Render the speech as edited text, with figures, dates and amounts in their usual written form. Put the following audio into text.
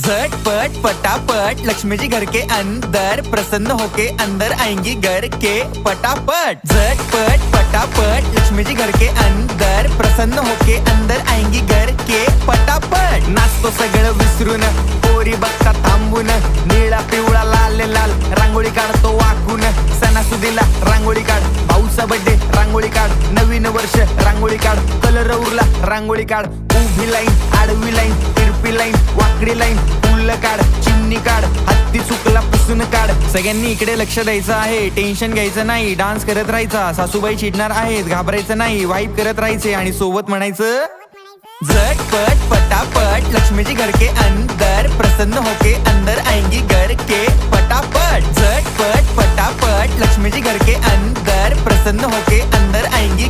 झटपट पटापट लक्ष्मी जी घर के अंदर प्रसन्न होके अंदर आएंगी घर के पटापट। झटपट पटापट लक्ष्मी जी घर के अंदर प्रसन्न होके अंदर आएंगी घर के पटापट। नाचतो सगळं विसरून पोरी बघता थांबून, निळा पिवळा लाल लाल रांगोळी काढतो वाकून। सणासुदीला रांगोळी काढ, भाऊचा बर्थडे रांगोळी काढ, नवीन वर्ष रांगोळी काढ, कलर उरला रांगोळी काढ। उभी लाईन आडवी लाईन तिरपी लाईन वाकडी लाईन, फुल काढ चिमणी काढ, हत्ती चुकला पुसून काढ। सगळ्यांनी इकडे लक्ष द्यायचं आहे, टेन्शन घ्यायचं नाही, डान्स करत राहायचा। सासूबाई चिडणार आहेत, घाबरायचं नाही, वाईब करत राहायचे आणि सोबत म्हणायचं झटपट पटापट लक्ष्मी जी घर के अंदर प्रसन्न होके अंदर आएंगी घर के पटापट। झटपट पटापट लक्ष्मी जी घर के अंदर प्रसन्न होके अंदर आएंगी।